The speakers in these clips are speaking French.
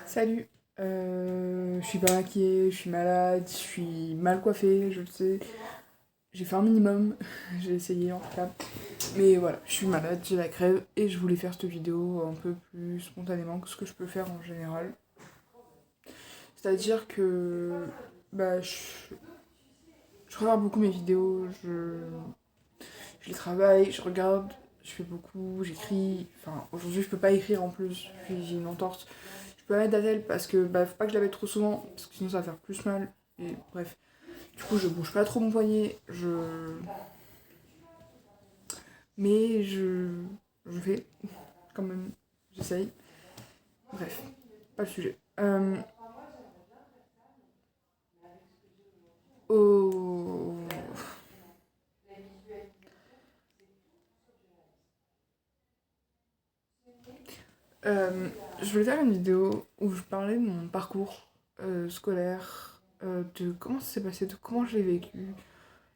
Salut, je suis pas maquillée, je suis malade, je suis mal coiffée, je le sais. J'ai fait un minimum, j'ai essayé en tout cas. Mais voilà, je suis malade, j'ai la crève et je voulais faire cette vidéo un peu plus spontanément que ce que je peux faire en général. C'est-à-dire que bah, je regarde beaucoup mes vidéos, je les travaille, je regarde, je fais beaucoup, j'écris. Enfin, aujourd'hui je peux pas écrire en plus, puis j'ai une entorse. Je peux pas mettre d'attelle parce que bah, faut pas que je la mette trop souvent, parce que sinon ça va faire plus mal. Et bref. Du coup, je bouge pas trop mon poignet, mais je fais quand même, j'essaye. Bref, pas le sujet. Oh... Euh, je voulais faire une vidéo où je parlais de mon parcours scolaire, de comment ça s'est passé, de comment je l'ai vécu,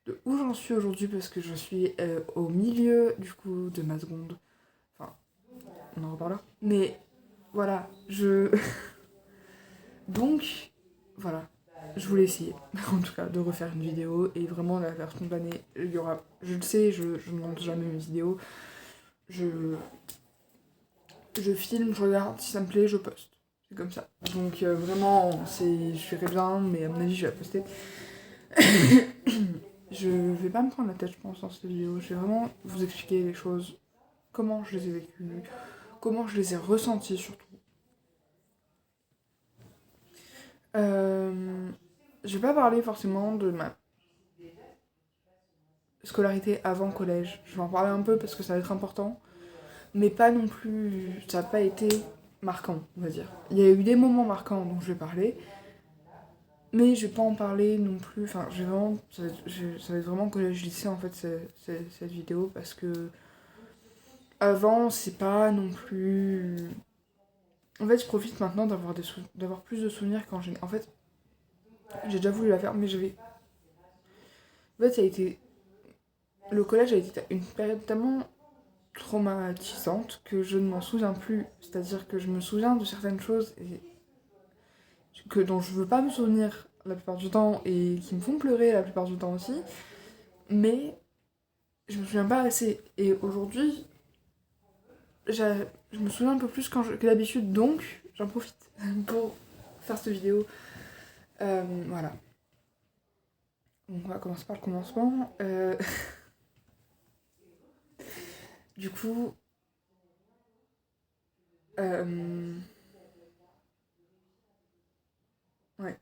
de où j'en suis aujourd'hui parce que je suis au milieu du coup de ma seconde. Enfin, on en reparlera. Mais voilà, donc, voilà. Je voulais essayer, en tout cas, de refaire une vidéo et vraiment la faire spontanée. Il y aura, je le sais, je ne monte jamais mes vidéos. Je, je filme, je regarde, si ça me plaît, je poste. C'est comme ça. Donc vraiment, je ferai bien, mais à mon avis, je vais la poster. Je vais pas me prendre la tête, je pense, dans cette vidéo. Je vais vraiment vous expliquer les choses, comment je les ai vécues, comment je les ai ressenties surtout. Euh, je vais pas parler forcément de ma scolarité avant collège. Je vais en parler un peu parce que ça va être important, mais pas non plus. Ça n'a pas été marquant, on va dire. Il y a eu des moments marquants dont je vais parler, mais je vais pas en parler non plus. Enfin, j'ai vraiment. Ça va être vraiment collège-lycée en fait, cette vidéo, parce que avant, c'est pas non plus. En fait, je profite maintenant d'avoir plus de souvenirs quand j'ai. En fait, j'ai déjà voulu la faire, mais j'avais. En fait, ça a été. Le collège a été une période tellement traumatisante que je ne m'en souviens plus. C'est-à-dire que je me souviens de certaines choses dont je veux pas me souvenir la plupart du temps et qui me font pleurer la plupart du temps aussi, mais je me souviens pas assez. Et aujourd'hui, je me souviens un peu plus que d'habitude, donc j'en profite pour faire cette vidéo. Voilà. Donc on va commencer par le commencement. Du coup, euh, ouais.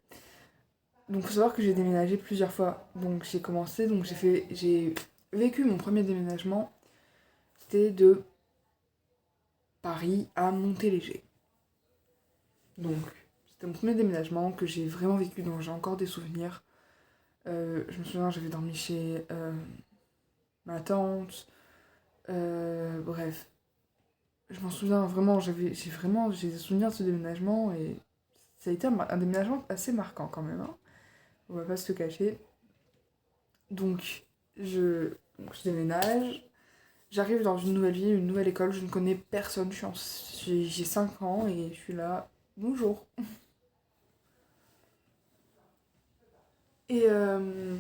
Donc faut savoir que j'ai déménagé plusieurs fois. Donc j'ai commencé, donc j'ai vécu mon premier déménagement, c'était de Paris à Montéléger. Donc c'était mon premier déménagement que j'ai vraiment vécu, dont j'ai encore des souvenirs. Je me souviens, j'avais dormi chez ma tante. Bref, je m'en souviens vraiment, j'ai des souvenirs de ce déménagement et ça a été un déménagement assez marquant quand même, hein. On va pas se le cacher. Donc je déménage. J'arrive dans une nouvelle ville, une nouvelle école, je ne connais personne, j'ai 5 ans et je suis là, bonjour. Et, euh,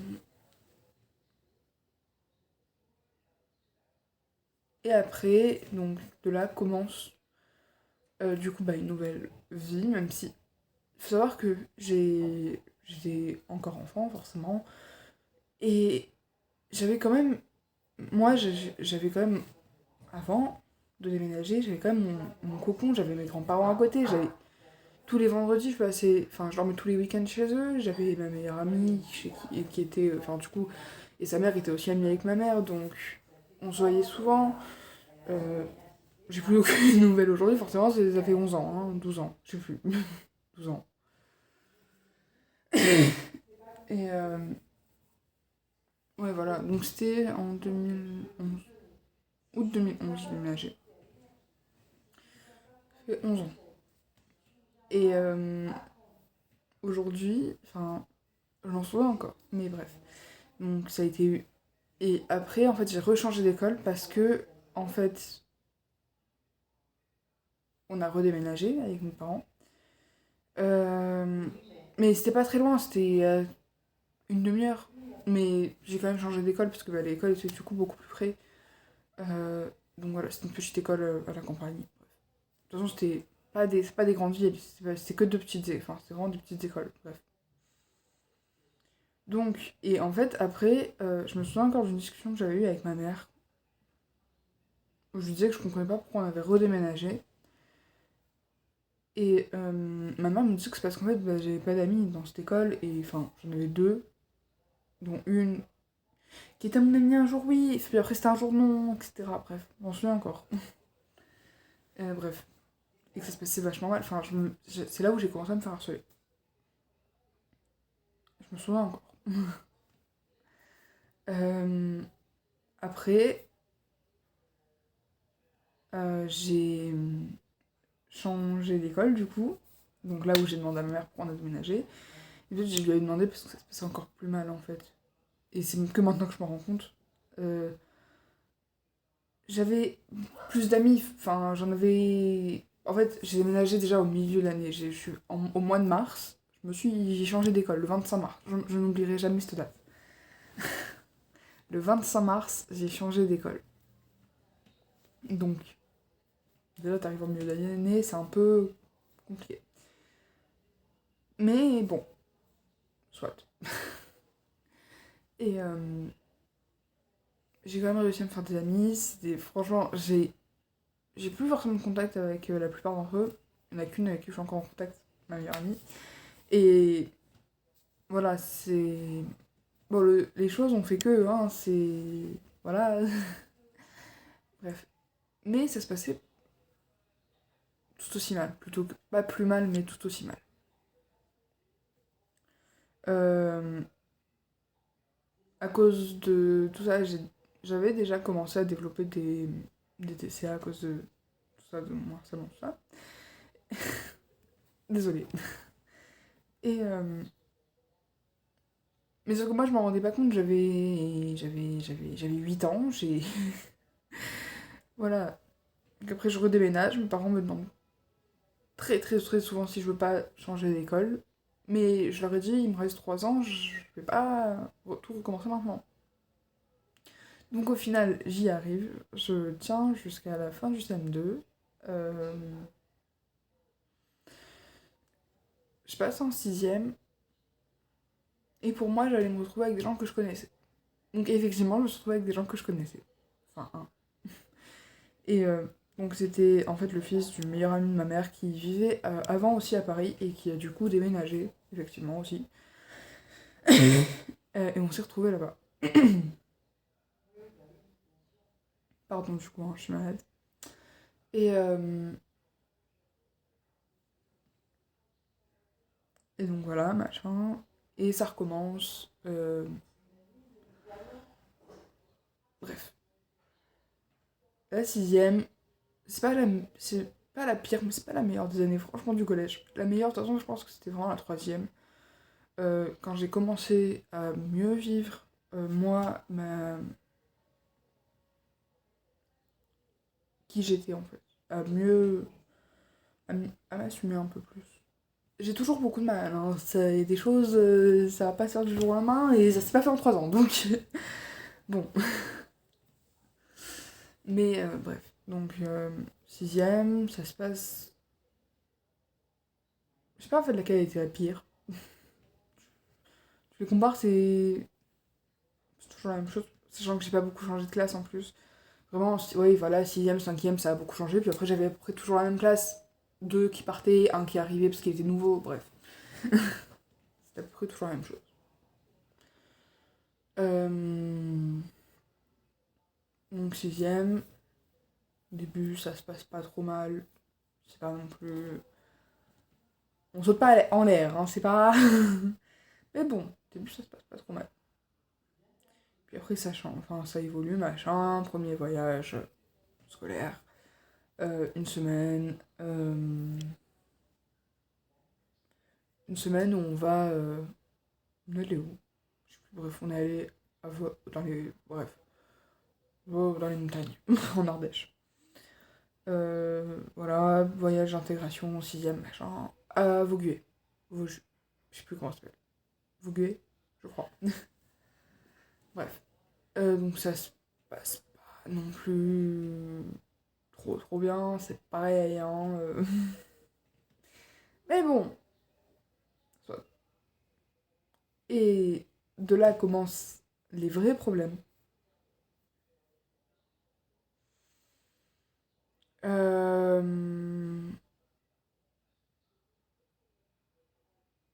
et après, donc de là commence du coup bah, une nouvelle vie, même si il faut savoir que j'étais encore enfant forcément, et j'avais quand même, moi j'avais quand même, avant de déménager, j'avais quand même mon cocon, j'avais mes grands-parents à côté, j'avais tous les vendredis, je passais, enfin, je dormais tous les week-ends chez eux. J'avais ma meilleure amie qui était, enfin, du coup, et sa mère était aussi amie avec ma mère, donc on se voyait souvent. Euh, j'ai plus aucune nouvelle aujourd'hui, forcément, ça fait 11 ans, hein, 12 ans, je sais plus, 12 ans. Et ouais, voilà, donc c'était en 2011, août 2011, j'ai déménagé. Ça fait 11 ans. Et aujourd'hui, enfin, j'en souviens encore, mais bref. Donc ça a été. Et après, en fait, j'ai rechangé d'école parce que, en fait, on a redéménagé avec mes parents. Euh, mais c'était pas très loin, c'était une demi-heure. Mais j'ai quand même changé d'école parce que l'école était du coup beaucoup plus près. Euh, donc voilà, c'était une petite école à la campagne. De toute façon, c'est pas des grandes villes, c'était que deux petites, enfin, c'était vraiment des petites écoles. Bref. Donc, et en fait, après, je me souviens encore d'une discussion que j'avais eue avec ma mère, où je lui disais que je comprenais pas pourquoi on avait redéménagé. Et ma mère me dit que c'est parce qu'en fait, bah, j'avais pas d'amis dans cette école, et enfin, j'en avais deux, dont une qui était mon amie un jour, oui, et puis après c'était un jour non, etc. Bref, je m'en souviens encore. Bref, et que ça se passait vachement mal. Enfin, c'est là où j'ai commencé à me faire harceler. Je me souviens encore. Euh, Après, j'ai changé d'école du coup. Donc là où j'ai demandé à ma mère pourquoi on a déménagé. Et puis je lui ai demandé parce que ça se passait encore plus mal en fait. Et c'est que maintenant que je me rends compte. Euh, J'avais plus d'amis, enfin j'en avais... En fait, j'ai déménagé déjà au milieu de l'année. Au mois de mars, j'ai changé d'école, le 25 mars. Je n'oublierai jamais cette date. Le 25 mars, j'ai changé d'école. Donc, déjà, t'arrives au milieu de l'année, c'est un peu compliqué. Mais bon, soit. Et j'ai quand même réussi à me faire des amis. Franchement, j'ai plus forcément de contact avec la plupart d'entre eux. Il n'y en a qu'une avec qui je suis encore en contact, ma meilleure amie. Et voilà, c'est... Bon, les choses ont fait que, hein, c'est... Voilà. Bref. Mais ça se passait tout aussi mal. Plutôt que... Pas plus mal, mais tout aussi mal. Euh, à cause de tout ça, j'avais déjà commencé à développer des TCA à cause de tout ça, de mon harcèlement, tout ça. Désolée. Et... Mais sauf que moi, je m'en rendais pas compte, j'avais 8 ans, j'ai... Voilà. Donc après, je redéménage, mes parents me demandent très très très souvent si je veux pas changer d'école. Mais je leur ai dit, il me reste 3 ans, je vais pas tout recommencer maintenant. Donc au final, j'y arrive. Je tiens jusqu'à la fin du CM2. Euh, je passe en sixième. Et pour moi, j'allais me retrouver avec des gens que je connaissais. Donc effectivement, je me suis retrouvée avec des gens que je connaissais. Enfin, un. Et donc c'était en fait le fils du meilleur ami de ma mère qui vivait avant aussi à Paris et qui a du coup déménagé, effectivement aussi. Et on s'est retrouvés là-bas. Pardon, du coup, hein, je suis malade. Et, euh, et donc voilà, machin. Et ça recommence. Bref. La sixième, c'est pas la pire, mais c'est pas la meilleure des années, franchement, du collège. La meilleure, de toute façon, je pense que c'était vraiment la troisième. Quand j'ai commencé à mieux vivre, moi, qui j'étais en fait. À mieux. À m'assumer un peu plus. J'ai toujours beaucoup de mal, hein. Y a des choses, ça va pas se faire du jour au lendemain et ça s'est pas fait en 3 ans, donc bon. Mais bref, donc sixième, ça se passe. Je sais pas en fait laquelle était la pire. Je les compare, c'est toujours la même chose, sachant que j'ai pas beaucoup changé de classe en plus. Vraiment, oui, voilà, sixième, cinquième, ça a beaucoup changé. Puis après, j'avais à peu près toujours la même classe. Deux qui partaient, un qui arrivait parce qu'il était nouveau, bref. C'était à peu près toujours la même chose. Euh, Donc sixième, début, ça se passe pas trop mal. C'est pas non plus... On saute pas en l'air, hein, c'est pas... Mais bon, début, ça se passe pas trop mal. Puis après, ça change, enfin, ça évolue, machin. Premier voyage scolaire. Une semaine. Une semaine où on va... On est allé où? Je sais plus, bref, on est allé dans les... Bref, dans les montagnes, en Ardèche. Voilà, voyage d'intégration, sixième, machin, à Vaugué. Vosges, je sais plus comment ça s'appelle. Vogué, je crois. Bref. Donc ça se passe pas non plus trop bien, c'est pareil, hein. Mais bon, soit. Et de là commencent les vrais problèmes. Euh,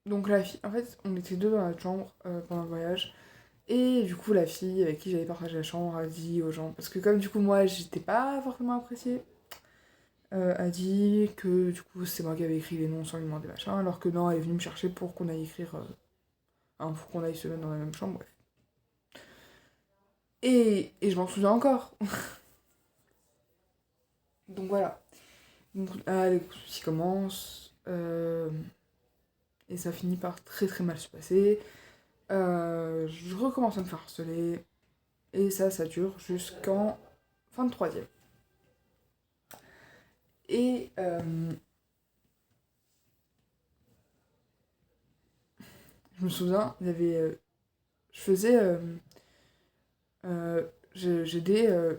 Donc la fille, en fait, on était deux dans la chambre pendant le voyage. Et du coup, la fille avec qui j'avais partagé la chambre a dit aux gens, parce que comme du coup, moi, j'étais pas forcément appréciée, a dit que du coup, c'est moi qui avais écrit les noms sans lui demander machin, alors que non, elle est venue me chercher pour qu'on aille écrire, pour qu'on aille se mettre dans la même chambre, bref. Et je m'en souviens encore. Donc voilà. Donc là, les soucis commencent, et ça finit par très mal se passer. Je recommence à me faire harceler, et ça dure jusqu'en fin de troisième. Et je me souviens, il y avait. Je faisais. J'aidais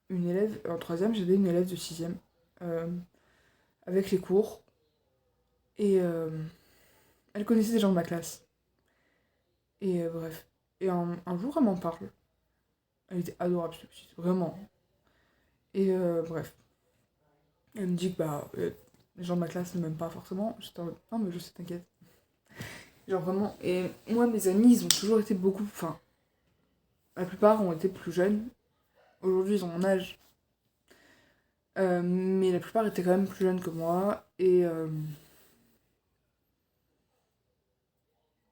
une élève. En troisième, j'aidais une élève de sixième euh, avec les cours. Et elle connaissait des gens de ma classe. Et bref. Et un jour, elle m'en parle. Elle était adorable, cette petite, vraiment. Et bref. Elle me dit que les gens de ma classe ne m'aiment pas forcément. J'étais en mode, non, mais je sais, t'inquiète. Genre vraiment. Et moi, mes amis, ils ont toujours été beaucoup. Enfin, la plupart ont été plus jeunes. Aujourd'hui, ils ont mon âge. Mais la plupart étaient quand même plus jeunes que moi. Et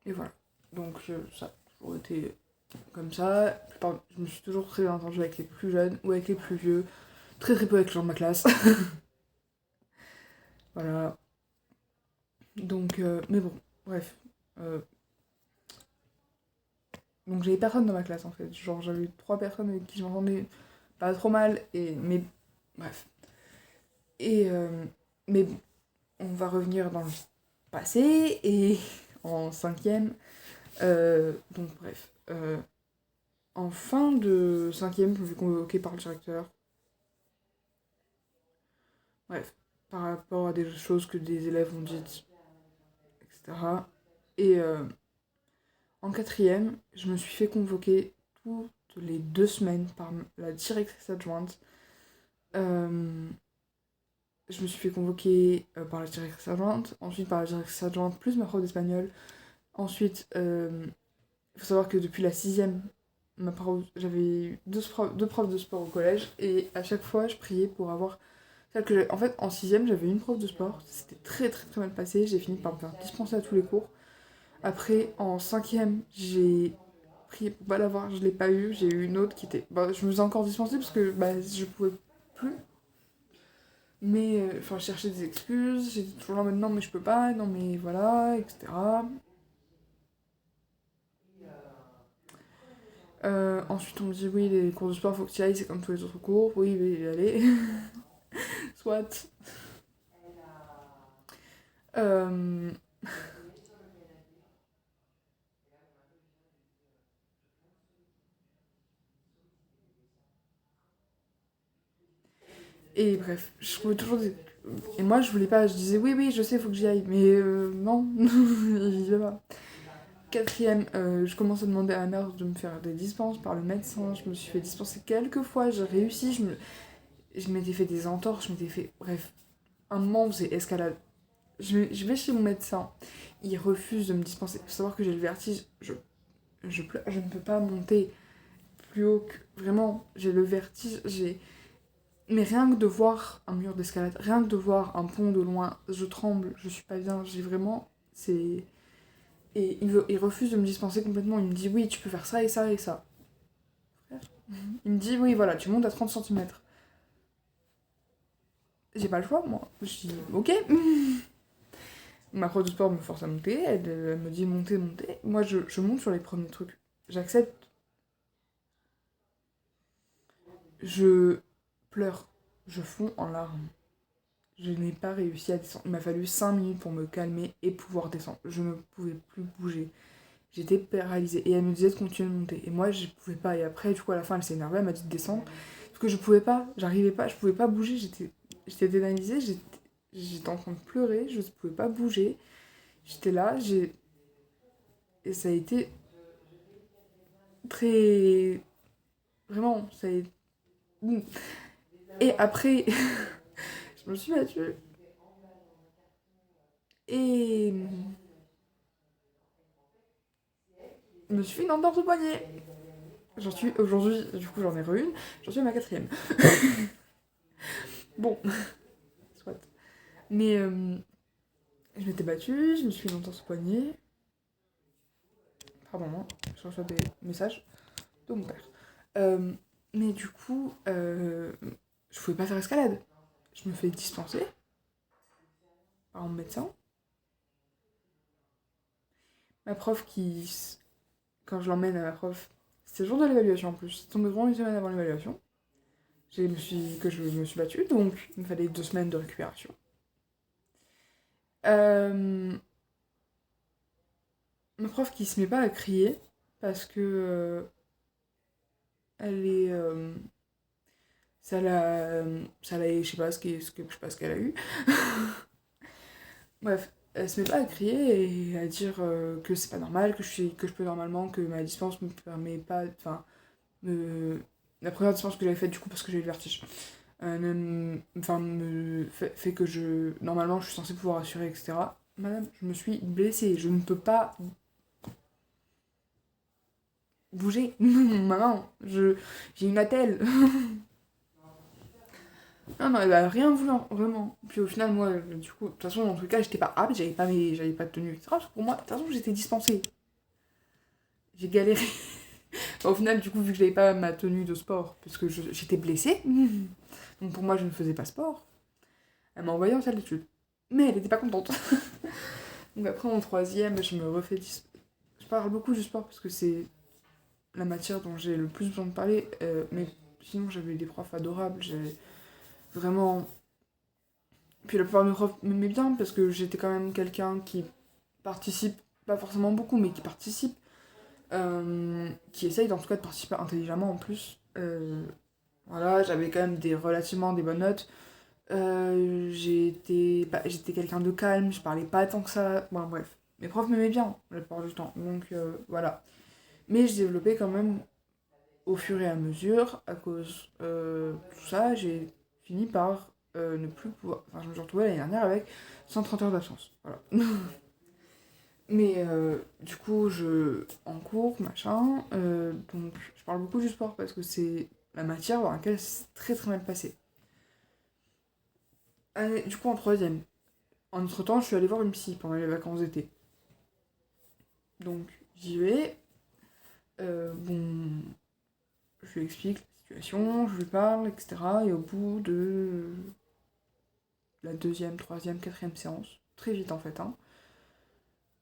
voilà. Donc ça a toujours été comme ça. Je me suis toujours très bien entendue avec les plus jeunes ou avec les plus vieux. Très peu avec les gens de ma classe. Voilà. Donc, mais bon, bref. Euh, donc j'avais personne dans ma classe en fait. Genre j'avais 3 personnes avec qui je m'entendais pas trop mal. Mais bref. Et mais bon, on va revenir dans le passé. Et en cinquième. Donc bref. En fin de cinquième, je me suis convoquée par le directeur. Bref, par rapport à des choses que des élèves ont dites, etc. Et en quatrième, je me suis fait convoquer toutes les 2 semaines par la directrice adjointe. Euh, je me suis fait convoquer par la directrice adjointe, ensuite par la directrice adjointe plus ma prof d'espagnol. Ensuite, il faut savoir que depuis la sixième, j'avais eu deux profs de sport au collège et à chaque fois, je priais pour avoir en fait, en sixième, j'avais une prof de sport, c'était très mal passé, j'ai fini par me faire dispenser à tous les cours. Après, en cinquième, j'ai prié pour pas l'avoir, je l'ai pas eu, j'ai eu une autre qui était... je me faisais encore dispenser parce que je pouvais plus. Mais, enfin, je cherchais des excuses, j'étais toujours là en mode non mais je peux pas, non mais voilà, etc. Ensuite, on me dit oui, les cours de sport, faut que tu y ailles, c'est comme tous les autres cours. Oui, mais y aller. Soit. Euh, Et bref, je trouvais toujours des... Et moi, je voulais pas, je disais oui, je sais, faut que j'y aille. Mais non, j'y vais pas. Quatrième, je commence à demander à ma mère de me faire des dispenses par le médecin. Je me suis fait dispenser quelques fois, j'ai réussi. Je m'étais fait des entorses, je m'étais fait... Bref, un moment, c'est escalade. Je vais chez mon médecin, il refuse de me dispenser. Il faut savoir que j'ai le vertige, pleure, je ne peux pas monter plus haut que... Vraiment, j'ai le vertige, j'ai... Mais rien que de voir un mur d'escalade, rien que de voir un pont de loin, je tremble, je suis pas bien, j'ai vraiment... C'est... Et il refuse de me dispenser complètement, il me dit oui, tu peux faire ça et ça et ça. Il me dit oui, voilà, tu montes à 30 centimètres. J'ai pas le choix, moi. Je dis ok. Ma prof de sport me force à monter, elle me dit monter. Moi, je monte sur les premiers trucs. J'accepte. Je pleure. Je fonds en larmes. Je n'ai pas réussi à descendre. Il m'a fallu 5 minutes pour me calmer et pouvoir descendre. Je ne pouvais plus bouger. J'étais paralysée. Et elle me disait de continuer de monter. Et moi, je pouvais pas. Et après, du coup, à la fin, elle s'est énervée. Elle m'a dit de descendre. Parce que je pouvais pas. J'arrivais pas. Je pouvais pas bouger. J'étais tétanisée. J'étais en train de pleurer. Je ne pouvais pas bouger. J'étais là. Et ça a été très... Vraiment, ça a été... Et après, je me suis battue. Et je me suis fait une entorse au poignet. J'en suis aujourd'hui, du coup j'en ai re une, j'en suis à ma 4e. Bon, soit. Mais je m'étais battue, je me suis fait une entorse au poignet. Pardon, hein, je reçois des messages de mon père. Mais du coup, je pouvais pas faire escalade. Je me fais dispenser par mon médecin. Ma prof quand je l'emmène à ma prof, c'était le jour de l'évaluation en plus, c'est tombé vraiment une semaine avant l'évaluation. Je me suis battue, donc il me fallait 2 semaines de récupération. Ma prof qui se met pas à crier parce que elle est ça l'a je sais pas je sais pas ce qu'elle a eu. Bref, elle se met pas à crier et à dire que c'est pas normal, que je peux normalement, que ma dispense me permet pas, la première dispense que j'avais faite du coup parce que j'ai eu le vertige, me fait que normalement je suis censée pouvoir assurer, etc. Madame, je me suis blessée, je ne peux pas bouger. Maman, j'ai une attelle. Non, non, elle a rien voulu, vraiment. Puis au final, moi, du coup, de toute façon, en tout cas, j'étais pas apte, j'avais pas de tenue, etc. Parce que pour moi, de toute façon, j'étais dispensée. J'ai galéré. Au final, du coup, vu que j'avais pas ma tenue de sport, parce que j'étais blessée, donc pour moi, je ne faisais pas sport, elle m'a envoyée en salle d'études. Mais elle était pas contente. Donc après, en 3e, je me refais... Je parle beaucoup du sport parce que c'est la matière dont j'ai le plus besoin de parler, mais sinon, j'avais des profs adorables, j'ai vraiment... Puis la plupart de mes profs m'aimaient bien parce que j'étais quand même quelqu'un qui participe, pas forcément beaucoup, mais qui participe, qui essaye en tout cas de participer intelligemment en plus. Voilà, j'avais quand même relativement des bonnes notes. J'étais quelqu'un de calme, je parlais pas tant que ça. Bon, bref. Mes profs m'aimaient bien la plupart du temps, donc voilà. Mais je développais quand même au fur et à mesure, à cause de tout ça, j'ai fini par ne plus pouvoir. Enfin, je me suis retrouvée l'année dernière avec 130 heures d'absence. Voilà. Mais du coup, en cours, machin, donc je parle beaucoup du sport parce que c'est la matière dans laquelle c'est très très mal passé. Du coup, en 3e. En entre-temps, je suis allée voir une psy pendant les vacances d'été. Donc, j'y vais. Bon, je lui explique la situation, je lui parle, etc. Et au bout de la 2e, 3e, 4e séance, très vite en fait, hein,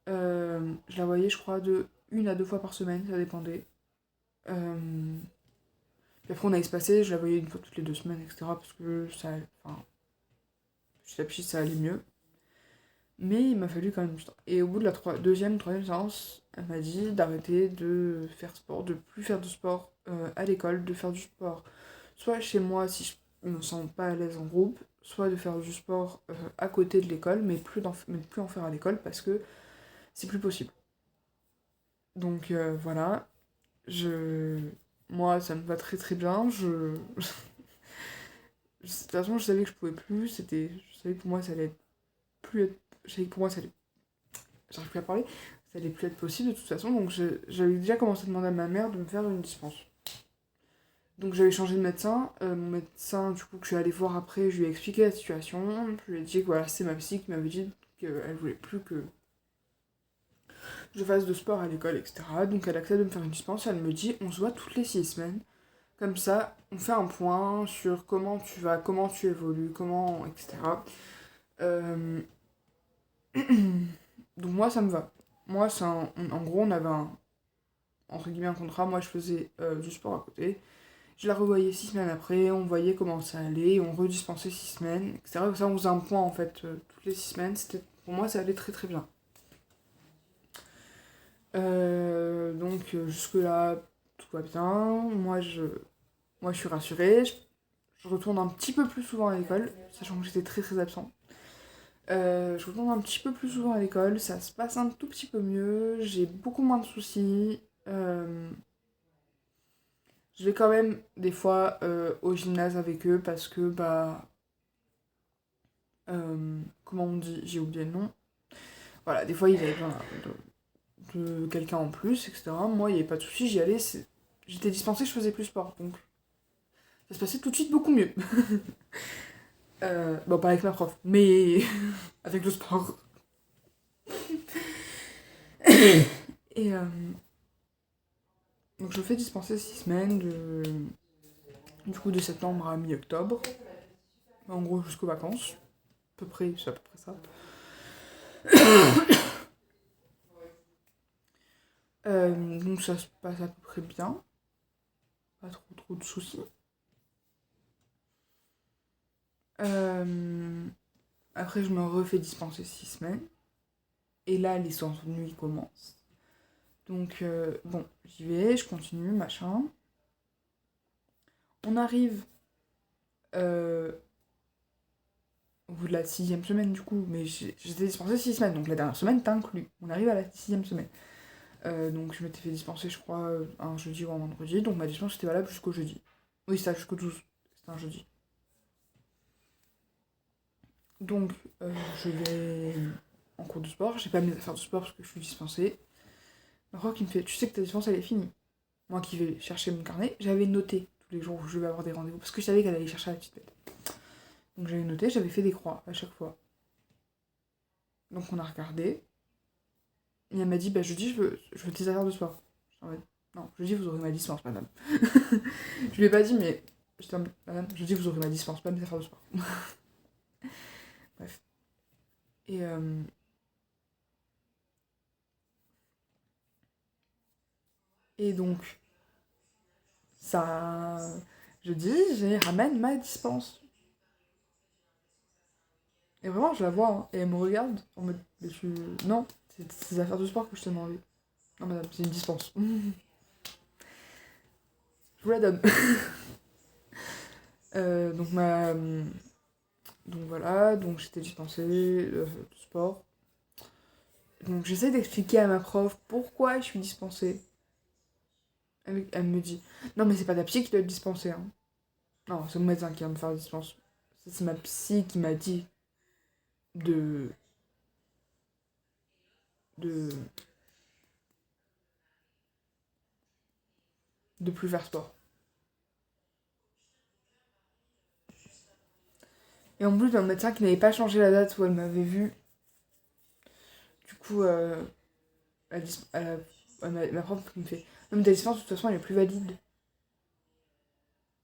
je la voyais, je crois, de 1 à 2 fois par semaine, ça dépendait. Puis après, on a espacé, je la voyais une fois toutes les 2 semaines, etc. Parce que petit à petit, ça allait mieux. Mais il m'a fallu quand même du temps. Et au bout de la 2e, 3e séance, elle m'a dit d'arrêter de faire sport, de plus faire de sport à l'école, de faire du sport soit chez moi si je me sens pas à l'aise en groupe, soit de faire du sport à côté de l'école, mais plus en faire à l'école parce que c'est plus possible. Donc voilà, je... moi ça me va très très bien, de toute façon je savais que je pouvais plus, je savais que pour moi ça allait plus être... Je savais que pour moi ça allait... J'arrive plus à parler, ça allait plus être possible de toute façon, donc j'avais déjà commencé à demander à ma mère de me faire une dispense. Donc j'avais changé de médecin, mon médecin du coup que je suis allée voir après, je lui ai expliqué la situation, je lui ai dit que voilà, c'est ma psy qui m'avait dit qu'elle voulait plus que je fasse de sport à l'école, etc. Donc elle accepte de me faire une dispense, elle me dit on se voit toutes les 6 semaines, comme ça on fait un point sur comment tu vas, comment tu évolues, comment, etc. Donc moi ça me va. Moi en gros on avait entre guillemets un contrat, moi je faisais du sport à côté, Je la revoyais 6 semaines après, on voyait comment ça allait, on redispensait 6 semaines, etc. Ça, on faisait un point en fait toutes les 6 semaines. Pour moi, ça allait très très bien. Donc jusque-là, tout va bien. Moi, je suis rassurée. Je retourne un petit peu plus souvent à l'école, sachant que j'étais très très absent. Je retourne un petit peu plus souvent à l'école, ça se passe un tout petit peu mieux, j'ai beaucoup moins de soucis. Je vais quand même des fois au gymnase avec eux parce que comment on dit, j'ai oublié le nom. Voilà, des fois ils avaient besoin de quelqu'un en plus, etc. Moi il n'y avait pas de soucis, j'y allais, j'étais dispensée, je faisais plus sport, donc ça se passait tout de suite beaucoup mieux. Bon, pas avec ma prof, mais avec le sport. Et donc je me fais dispenser 6 semaines, du coup de septembre à mi-octobre. En gros jusqu'aux vacances. À peu près, c'est à peu près ça. Donc ça se passe à peu près bien. Pas trop de soucis. Après je me refais dispenser 6 semaines. Et là les séances de nuit commencent. Donc bon, j'y vais, je continue, machin. On arrive au bout de la 6e semaine du coup, mais j'étais dispensée 6 semaines, donc la dernière semaine t'inclus. On arrive à la 6e semaine. Donc je m'étais fait dispenser, je crois, un jeudi ou un vendredi, donc ma dispense était valable jusqu'au jeudi. Oui, ça, jusqu'au 12, c'était un jeudi. Donc je vais en cours de sport, j'ai pas mes affaires de sport parce que je suis dispensée. Ma prof qui me fait, tu sais que ta dispense elle est finie. Moi qui vais chercher mon carnet, j'avais noté tous les jours où je vais avoir des rendez-vous, parce que je savais qu'elle allait chercher la petite bête. Donc j'avais noté, j'avais fait des croix à chaque fois. Donc on a regardé, et elle m'a dit, bah jeudi je veux tes affaires de sport. Non, jeudi vous aurez ma dispense, madame. Je lui ai pas dit, mais j'étais en mode, madame, jeudi vous aurez ma dispense, pas mes affaires de sport. Bref. Et et donc, ça. Je dis, j'ai ramène ma dispense. Et vraiment, je la vois, hein, et elle me regarde en mode, mais tu. Non, c'est ces affaires de sport que je t'ai demandé. Non, madame, c'est une dispense. Je vous la donne. Donc, donc voilà, donc j'étais dispensée de sport. Donc j'essaie d'expliquer à ma prof pourquoi je suis dispensée. Elle me dit, non mais c'est pas ta psy qui doit être dispensée, hein. Non, c'est mon médecin qui va me faire la dispense. C'est ma psy qui m'a dit de, de, de plus faire sport. Et en plus, un médecin qui n'avait pas changé la date où elle m'avait vue. Du coup, ma prof qui me fait, non mais ta dispense de toute façon elle est plus valide.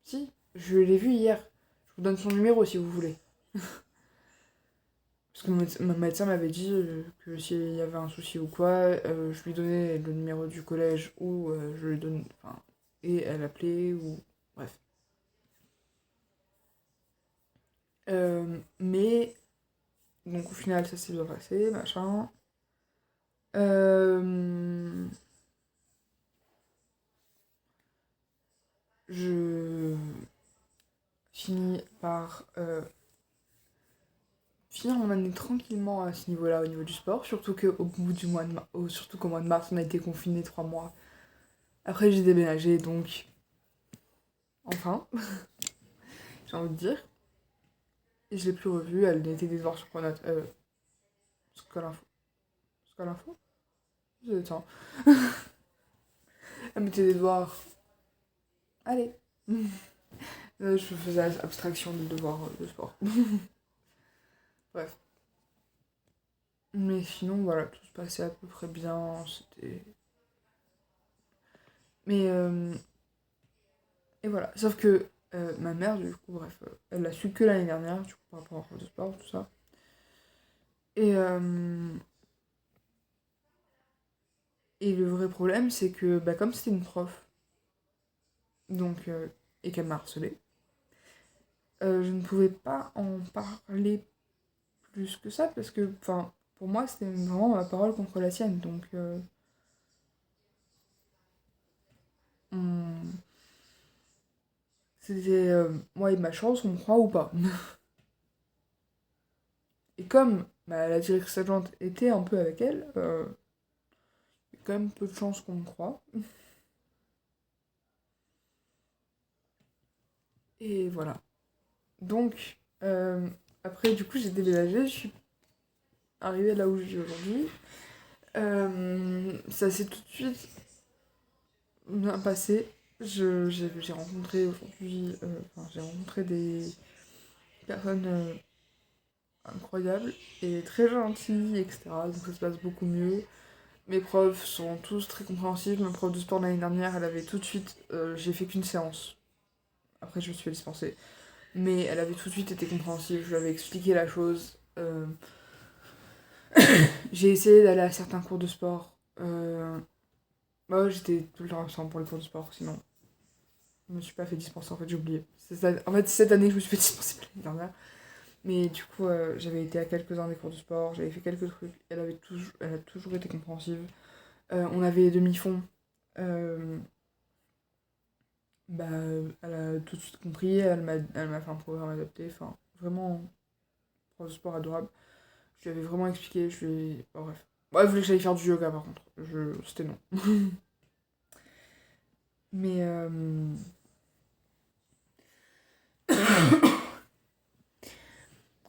Si, je l'ai vue hier. Je vous donne son numéro si vous voulez. Parce que mon médecin m'avait dit que s'il y avait un souci ou quoi, je lui donnais le numéro du collège ou je lui donne. Enfin, et elle appelait ou. Bref. Mais. Donc au final, ça s'est bien passé, machin. Euh, je finis par finir mon année tranquillement à ce niveau-là, au niveau du sport. Surtout qu'au bout du mois de surtout qu'au mois de mars, on a été confinés 3 mois. Après, j'ai déménagé, donc enfin, j'ai envie de dire. Et je l'ai plus revue, elle était des devoirs sur Pronote. Scole Info. Scole Info. Attends. Elle mettait des devoirs. Allez. Je faisais abstraction des devoirs de sport. Bref. Mais sinon, voilà, tout se passait à peu près bien. C'était. Mais. Et voilà. Sauf que ma mère, du coup, bref, elle l'a su que l'année dernière, du coup, par rapport au sport, tout ça. Et. Et le vrai problème, c'est que, comme c'était une prof, donc et qu'elle m'a harcelée. Je ne pouvais pas en parler plus que ça parce que, enfin, pour moi, c'était vraiment ma parole contre la sienne. Donc, on- c'était moi et ma chance, on me croit ou pas. Et comme la directrice adjointe était un peu avec elle, il y a quand même peu de chances qu'on me croie. Et voilà. Donc, après, du coup, j'ai déménagé, je suis arrivée là où je vis aujourd'hui. Ça s'est tout de suite bien passé. J'ai rencontré aujourd'hui, enfin, j'ai rencontré des personnes incroyables et très gentilles, etc. Donc ça se passe beaucoup mieux. Mes profs sont tous très compréhensifs. Ma prof de sport l'année dernière, elle avait tout de suite. J'ai fait qu'une séance. Après, je me suis fait dispenser. Mais elle avait tout de suite été compréhensive. Je lui avais expliqué la chose. J'ai essayé d'aller à certains cours de sport. Bah, j'étais tout le temps absente pour les cours de sport, sinon. Je me suis pas fait dispenser, en fait, j'ai oublié. En fait, cette année, je me suis fait dispenser l'année dernière. Mais du coup, j'avais été à quelques-uns des cours de sport, j'avais fait quelques trucs. Elle a toujours été compréhensive. On avait les demi-fonds. Euh, Bah, elle a tout de suite compris, elle m'a fait un programme adapté. Enfin, vraiment, prof de sport adorable. Je lui avais vraiment expliqué, je lui ai... Bon, bref. Ouais, elle voulait que j'aille faire du yoga, par contre. C'était non. Mais,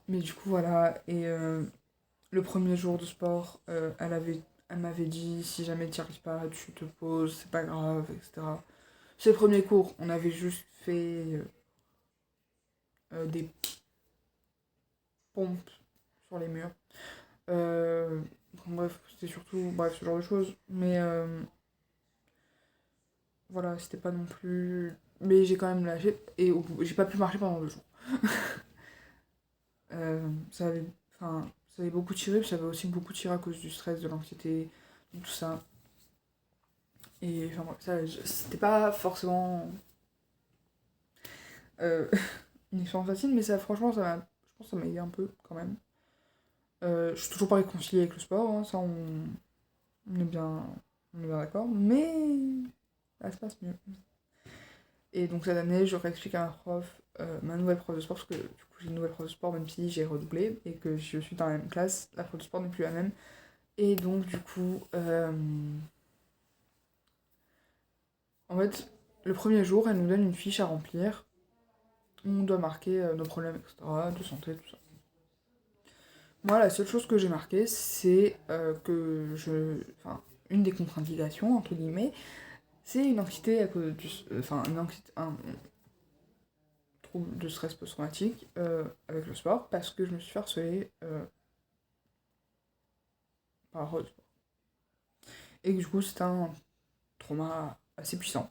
Mais du coup, voilà. Et le premier jour de sport, elle m'avait dit si jamais tu n'y arrives pas, tu te poses, c'est pas grave, etc. C'est le premier cours, on avait juste fait des pompes sur les murs. Bref, c'était surtout bref, ce genre de choses. Mais voilà, c'était pas non plus. Mais j'ai quand même lâché et j'ai pas pu marcher pendant 2 jours. Ça avait, enfin, ça avait beaucoup tiré, puis ça avait aussi beaucoup tiré à cause du stress, de l'anxiété, de tout ça. Et enfin, bref, c'était pas forcément euh, une expérience facile, mais ça, franchement, je pense que ça m'a aidé un peu quand même. Je suis toujours pas réconciliée avec le sport, hein, ça on est bien, on est bien d'accord, mais ça se passe mieux. Et donc cette année, j'aurais expliqué à ma prof, ma nouvelle prof de sport, parce que du coup j'ai une nouvelle prof de sport, même si j'ai redoublé et que je suis dans la même classe, la prof de sport n'est plus la même. Et donc du coup, en fait, le premier jour, elle nous donne une fiche à remplir. On doit marquer nos problèmes, etc., de santé, tout ça. Moi, la seule chose que j'ai marquée, c'est que Enfin, une des contre-indications, entre guillemets, c'est une anxiété à cause du... Enfin, un trouble de stress post-traumatique avec le sport, parce que je me suis fait harceler par rapport au sport. Et que du coup, c'était un trauma assez puissant.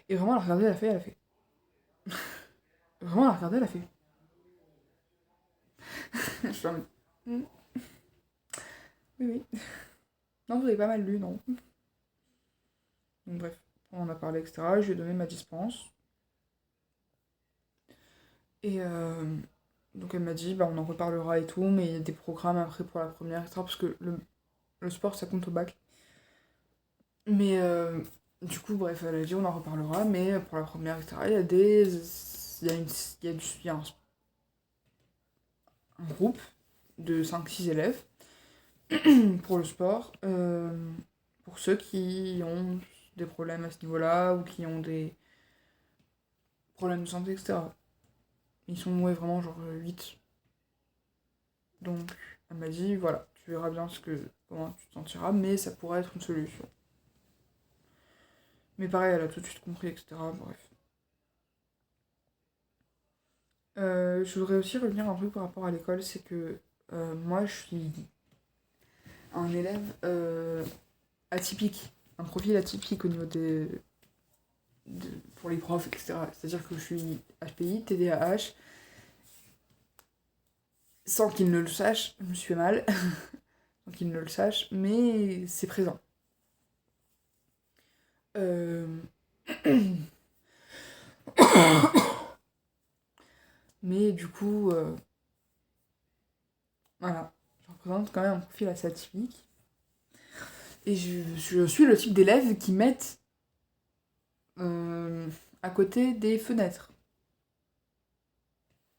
Et vraiment, elle a regardé, elle a fait... Vraiment, elle a regardé, elle a fait... Je suis en mode, Hmm, oui, oui. Non, vous avez pas mal lu, non. Donc bref, on en a parlé, etc. Je lui ai donné ma dispense. Et donc elle m'a dit, bah, on en reparlera et tout, mais il y a des programmes après pour la première, etc. Parce que le sport, ça compte au bac. Mais du coup, bref, elle a dit, on en reparlera, mais pour la première, etc. Il y a des... Il y a, une, il y a un groupe de 5 6 élèves pour le sport, pour ceux qui ont des problèmes à ce niveau-là ou qui ont des problèmes de santé, etc. Ils sont ouais, vraiment genre 8. Donc elle m'a dit, voilà, tu verras bien comment tu te sentiras, mais ça pourrait être une solution. Mais pareil, elle a tout de suite compris, etc. Bref. Je voudrais aussi revenir un peu par rapport à l'école, c'est que moi je suis un élève atypique, un profil atypique au niveau pour les profs, etc. C'est-à-dire que je suis HPI, TDAH, sans qu'ils ne le sachent, je me suis fait mal, sans qu'ils ne le sachent, mais c'est présent. Euh... Mais du coup, voilà, je représente quand même un profil assez atypique. Et je suis le type d'élève qui mettent à côté des fenêtres.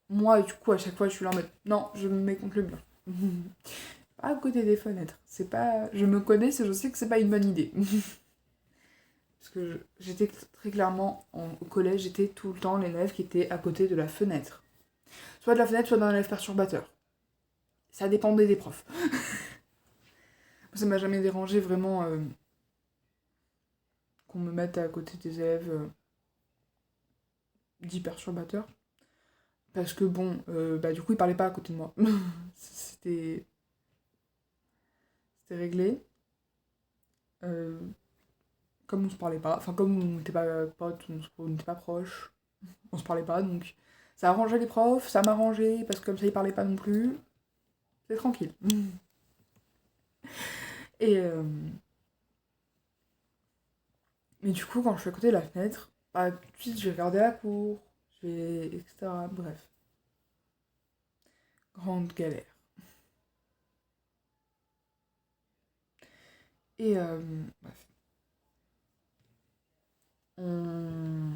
Moi, du coup, à chaque fois, je suis là en mode non, je me mets contre le mur. Pas à côté des fenêtres. C'est pas. Je me connais, je sais que c'est pas une bonne idée. Parce que j'étais très clairement au collège, j'étais tout le temps l'élève qui était à côté de la fenêtre. Soit de la fenêtre, soit d'un élève perturbateur. Ça dépendait des profs. Ça m'a jamais dérangé vraiment qu'on me mette à côté des élèves dits perturbateurs. Parce que bon, bah du coup, ils parlaient pas à côté de moi. C'était réglé. Euh, Comme on se parlait pas, enfin comme on n'était pas potes, on n'était pas proches, on se parlait pas, donc ça arrangeait les profs, ça m'arrangeait, parce que comme ça ils parlaient pas non plus, c'est tranquille. Et mais du coup, quand je suis à côté de la fenêtre, bah tout de suite je vais regarder la cour, je vais... etc. Bref, grande galère. Et bref, on...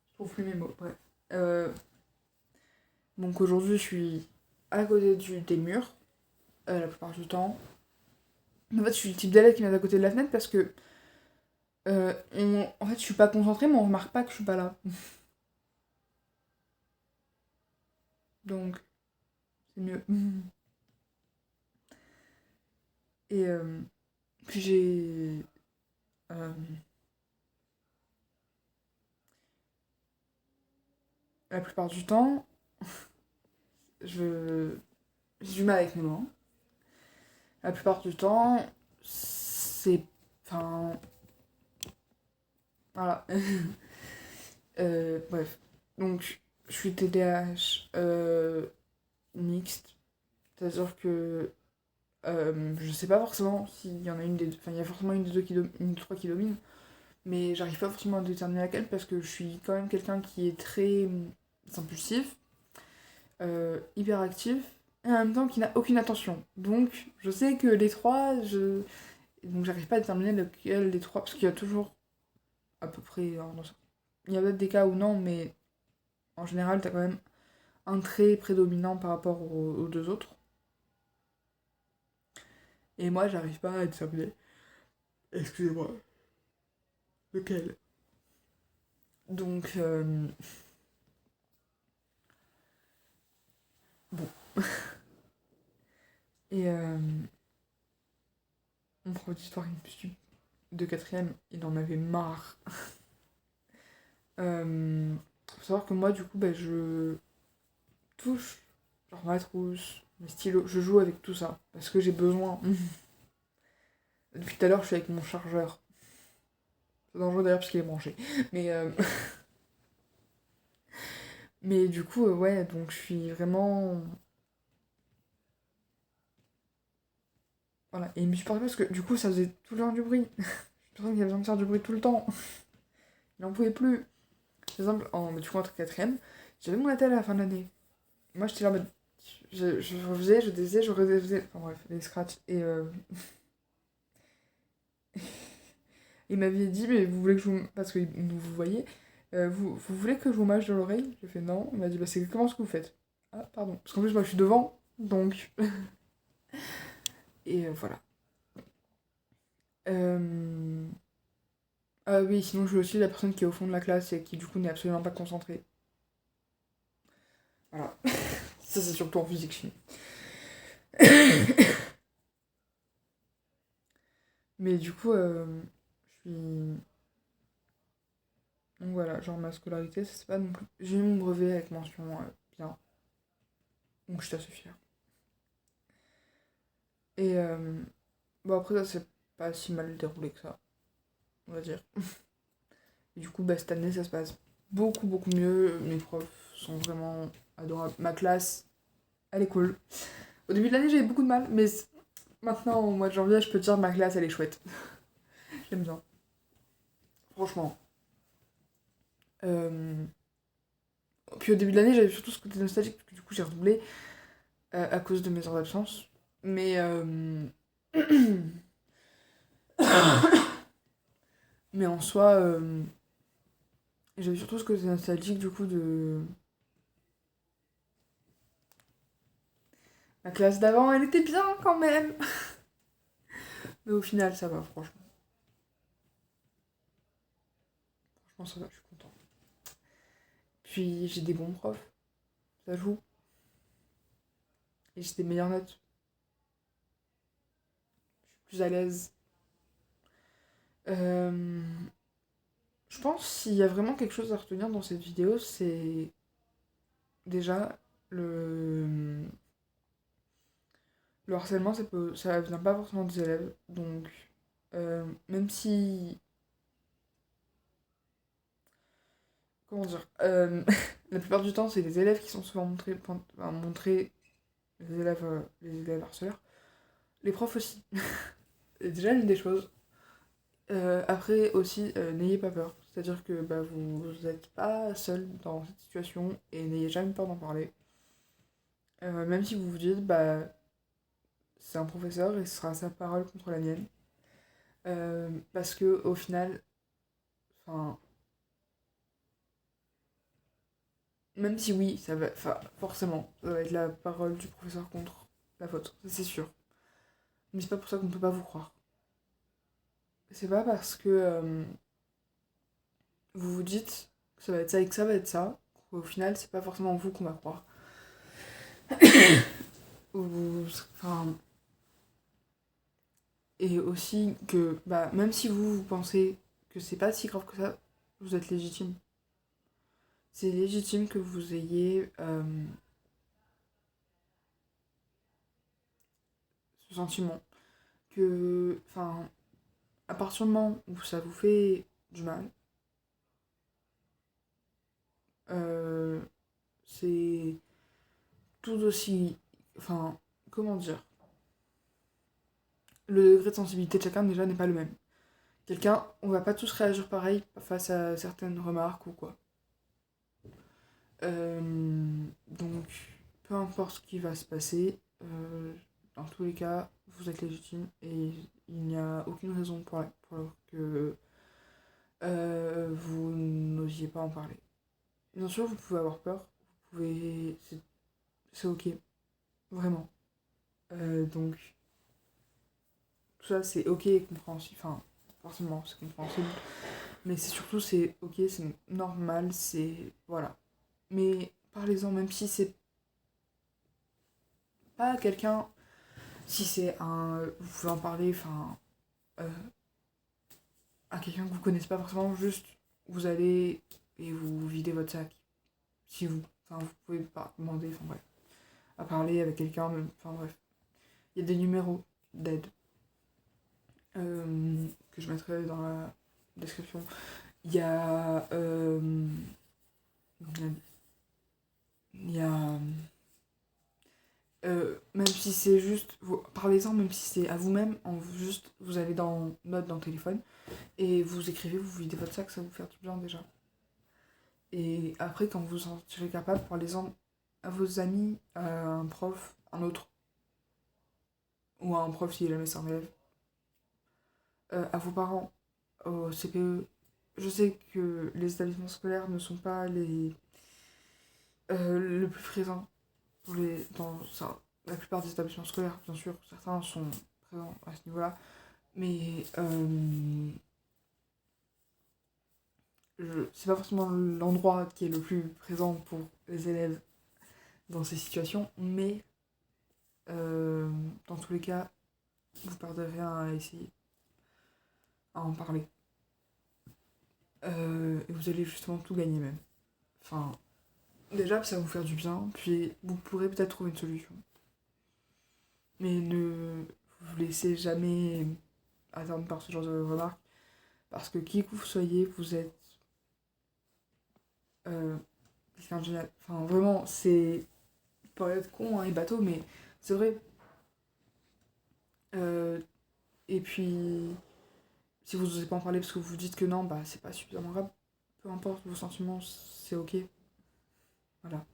Je trouve plus mes mots, bref. Euh, donc aujourd'hui, je suis à côté des murs, la plupart du temps. En fait, je suis le type d'élève qui vient à côté de la fenêtre parce que en fait, je suis pas concentrée, mais on remarque pas que je suis pas là. Donc, c'est mieux. Et puis euh, la plupart du temps, je j'ai du mal avec mes mots. La plupart du temps, c'est... Enfin... Voilà. Bref. Donc, je suis TDAH mixte. C'est-à-dire que je sais pas forcément s'il y en a une des deux... Enfin, il y a forcément une des deux une des trois qui domine. Mais j'arrive pas forcément à déterminer laquelle parce que je suis quand même quelqu'un qui est très impulsif, hyperactif, et en même temps qui n'a aucune attention. Donc je sais que les trois, donc j'arrive pas à déterminer lequel des trois, parce qu'il y a toujours à peu près... Il y a peut-être des cas où non, mais en général t'as quand même un trait prédominant par rapport aux deux autres. Et moi j'arrive pas à déterminer. Excusez-moi. Lequel. Donc, bon. Et mon prof d'histoire de quatrième, il en avait marre. Faut savoir que moi, du coup, bah, je touche, genre ma trousse, mes stylos, je joue avec tout ça, parce que j'ai besoin. Depuis tout à l'heure, je suis avec mon chargeur. C'est dangereux d'ailleurs, parce qu'il est branché. Mais, mais du coup, ouais, donc je suis vraiment... Voilà, et il me supportait pas parce que du coup, ça faisait tout le temps du bruit. Je pense qu'il avait besoin de faire du bruit tout le temps. Il n'en pouvait plus. Par exemple, du coup, entre quatrième, j'avais mon attel à la fin de l'année. Moi, j'étais là en mode... Je refaisais, je défaisais, je refaisais... Enfin bref, les scratchs. Et il m'avait dit, mais vous voulez que je vous... Parce que vous voyez, vous voulez que je vous mâche dans l'oreille? J'ai fait non. Il m'a dit, bah c'est comment ce que vous faites? Ah, pardon. Parce qu'en plus, moi, je suis devant, donc... Et voilà. Euh... Ah oui, sinon, je suis aussi la personne qui est au fond de la classe et qui, du coup, n'est absolument pas concentrée. Voilà. Ça, c'est surtout en physique-chimie. Mais du coup, je suis... Donc voilà, genre ma scolarité, c'est pas non plus... J'ai eu mon brevet avec mention bien. Donc je suis assez fière. Et bon après ça c'est pas si mal déroulé que ça, on va dire. Et du coup bah cette année ça se passe beaucoup mieux. Mes profs sont vraiment adorables. Ma classe, elle est cool. Au début de l'année j'avais beaucoup de mal, mais maintenant au mois de janvier je peux te dire ma classe elle est chouette. J'aime bien. franchement. Puis au début de l'année, j'avais surtout ce côté nostalgique, parce que du coup, j'ai redoublé à cause de mes heures d'absence. Mais, mais en soi, j'avais surtout ce côté nostalgique, du coup, de la classe d'avant. Elle était bien quand même. Mais au final, ça va, franchement. Franchement, ça va, je suis contente. Puis j'ai des bons profs, ça joue. Et j'ai des meilleures notes. Je suis plus à l'aise. Euh, Je pense s'il y a vraiment quelque chose à retenir dans cette vidéo, c'est déjà le harcèlement, ça vient pas forcément des élèves. Donc, même si. Comment dire la plupart du temps, c'est les élèves qui sont souvent montrés les élèves harceleurs. Les profs aussi. C'est déjà l'une des choses. Après aussi, n'ayez pas peur. C'est-à-dire que bah, vous n'êtes pas seul dans cette situation et n'ayez jamais peur d'en parler. Même si vous vous dites, bah, c'est un professeur et ce sera sa parole contre la mienne. Parce que au final, enfin, même si oui, ça va, enfin, forcément, ça va être la parole du professeur contre la vôtre, ça c'est sûr. Mais c'est pas pour ça qu'on peut pas vous croire. C'est pas parce que vous vous dites que ça va être ça et que ça va être ça, qu'au final, c'est pas forcément vous qu'on va croire. Enfin, et aussi que, bah, même si vous pensez que c'est pas si grave que ça, vous êtes légitime. C'est légitime que vous ayez ce sentiment que, enfin, à partir du moment où ça vous fait du mal, euh, c'est tout aussi, enfin, comment dire, le degré de sensibilité de chacun déjà n'est pas le même. Quelqu'un, on va pas tous réagir pareil face à certaines remarques ou quoi. Donc, peu importe ce qui va se passer, dans tous les cas, vous êtes légitime et il n'y a aucune raison pour que vous n'osiez pas en parler. Bien sûr, vous pouvez avoir peur, vous pouvez. C'est ok, vraiment. Donc, tout ça, c'est ok et compréhensible. Enfin, forcément, c'est compréhensible. Mais c'est surtout, c'est ok, c'est normal, c'est. Voilà. Mais parlez-en, même si c'est pas quelqu'un. Si c'est un. Vous pouvez en parler, enfin. euh, à quelqu'un que vous connaissez pas forcément, juste. Vous allez et vous videz votre sac. Si vous. Enfin, vous pouvez pas demander, enfin bref. À parler avec quelqu'un, même. Enfin bref. Il y a des numéros d'aide que je mettrai dans la description. Il y a. Il y a. Même si c'est juste. Parlez-en, même si c'est à vous-même, juste. Vous allez dans Note dans le téléphone et vous écrivez, vous videz votre sac, ça va vous faire du bien déjà. Et après, quand vous vous sentirez capable, parlez-en à vos amis, à un prof, un autre, ou à un prof si jamais c'est un élève, à vos parents, au CPE. Je sais que les établissements scolaires ne sont pas le plus présent dans ça, la plupart des établissements scolaires, bien sûr, certains sont présents à ce niveau-là, mais c'est pas forcément l'endroit qui est le plus présent pour les élèves dans ces situations, mais dans tous les cas, vous perdez rien à essayer, à en parler. Et vous allez justement tout gagner même. Enfin, déjà, ça va vous faire du bien, puis vous pourrez peut-être trouver une solution. Mais ne vous laissez jamais atteindre par ce genre de remarques, parce que qui que vous soyez, vous êtes quelqu'un de génial. Enfin, vraiment, c'est. Pour être con hein, et bateau, mais c'est vrai. Et puis, Si vous n'osez pas en parler parce que vous vous dites que non, bah c'est pas suffisamment grave. Peu importe vos sentiments, c'est ok. Voilà.